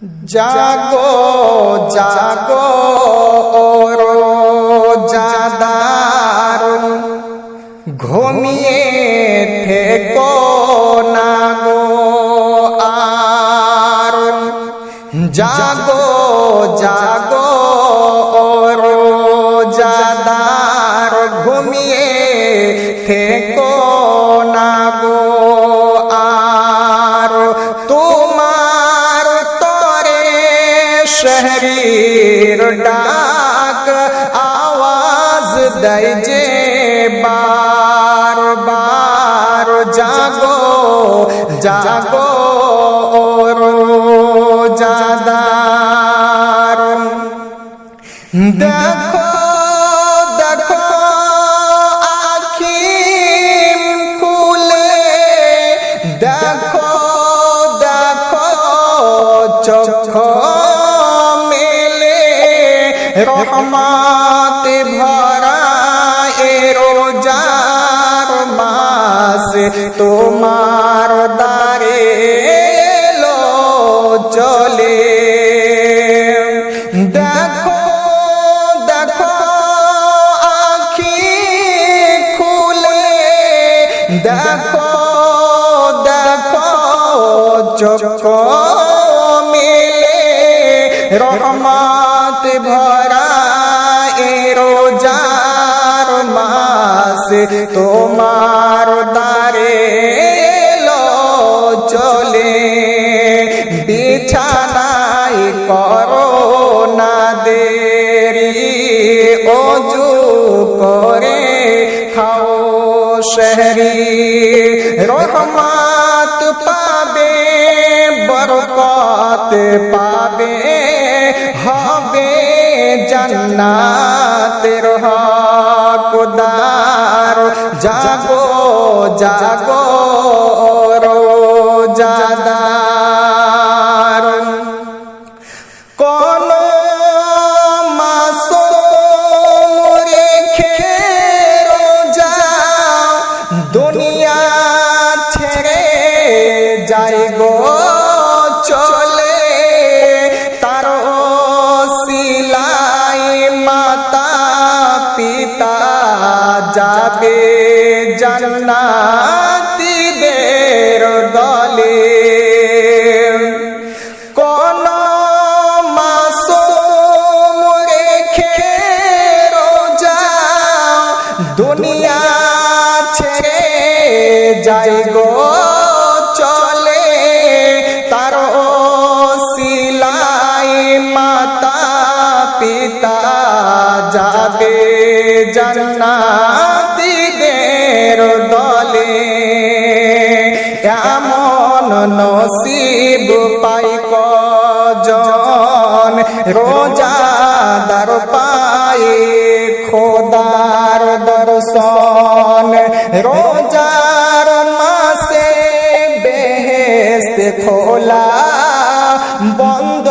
জাগো জাগো রোজাদার, ঘুমিয়ে থেকো না গো আর। জাগো জাগো রোজাদার, ঘুমিয়ে থেকো না গো আর। তোমার তরে শহরের ডাক আওয়াজ দেয় যে বার বার। জাগো জাগো রোজাদার, দেখো দেখো আখি খুলে, দেখো দেখো চোখ মেলে, রহমত ভরা এ রোজার মাস তোমার দ্বারে এলো চলে। দেখো দেখো আখি খুলে, দেখো দেখো চোখ মেলে, রহমত ভরা এ রোজার মাস তোমার দ্বারে এলো চলে। বিছানায় করো না দেরি, ওযু করে খাও সেহরি। রহমত পাবে, বরকত পাবে, হবে জান্নাতের হকদার। জাগো জাগো রোজাদার, কোন মাসুম রেখে রোজা দুনিয়া ছেড়ে যায় গো চলে। তার ওসিলায় মাতা পিতা যাবে জান্নাতীদের দলে। কোন মাসুম রেখে রোজা দুনিয়া ছেড়ে যায় গো চলে। তার ওসিলায় মাতা পিতা যাবে জান্নাতীদের দলে। এমন নসিব পাই কজন, রোজাদার পায় খোদার দর্শন। রোজার মাসে বেহেশত খোলা, বন্ধ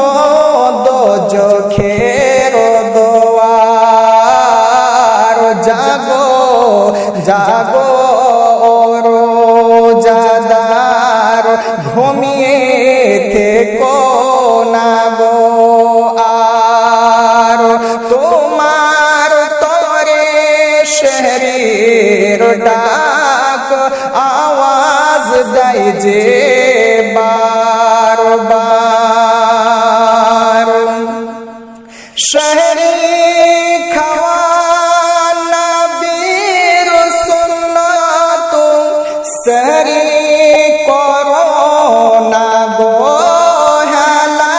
দোজখের দুয়ার। জাগো জাগো রোজাদার, ঘুমিয়ে থেকো না গো আর। তোমার তরে শহরের ডাক আওয়াজ দেয় যে বার বার। শহরে খাওয়া নবীর সুন্নাত, সরি করো না গো হেলা।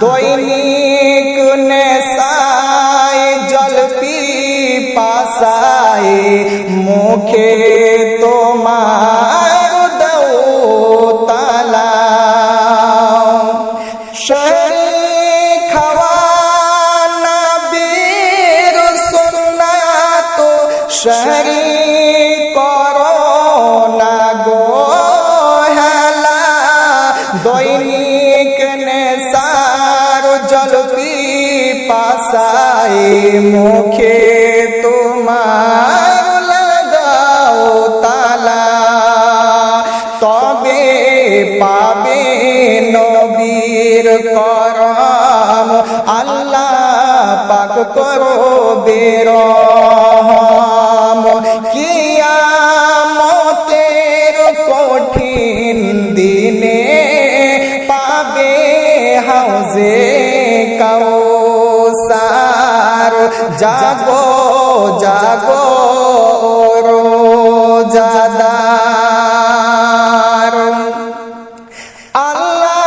দৈনিক নেশায় জল পিপাসায়, মুখে তোমার দাও তালা। শহরে খাওয়া নবীর সুন্নাত, শহরে করো না গো হেলা। দৈনিক নেশার জল পিপাসায়, মুখে তোমার লাগাও তালা। তবে পাবে নবী নবীর করম আল্লাহ পাক করবে রহম কিয়ামতের কঠিন দিনে পাবে হাউজে কাউসার জাগো জাগো রোজাদার আল্লাহ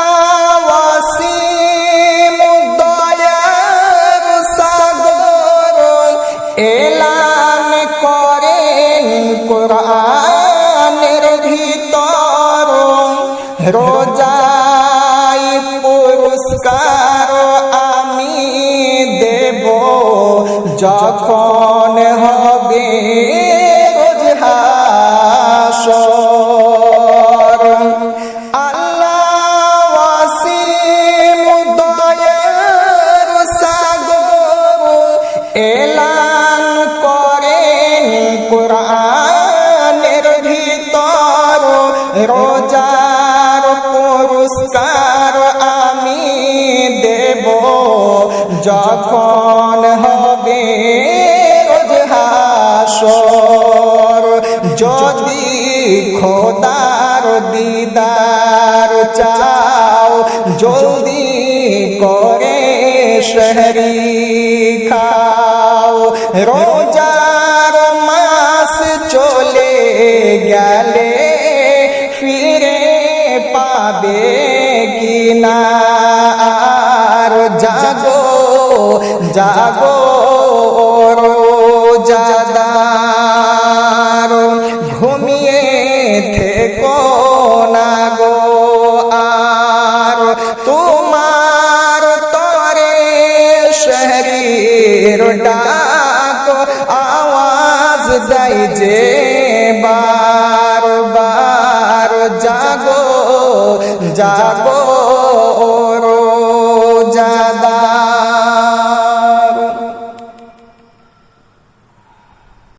ওয়াসিম দয়ার সাগর এলান করেন কোরআনের ভিতর রোজাই পুরস্কার আমি দেব যখন হবে রোজ হাসর আল্লাহ ওয়াসিম দয়ার সাগর এলান করেন কোরআনের ভিতর রোজার পুরস্কার আমি দেব যখন হবে রোজ হাসর যদি খোদার দিদার চাও জলদি করে শহরি খাও রোজার মাস চলে গেলে ফিরে পাবে কিনা আর জাগো জাগো রোজাদার ঘুমিয়ে থেকো না গো আর তোমার তরে শহরের ডাক আওয়াজ দেয় যে বার বার জাগো জাগো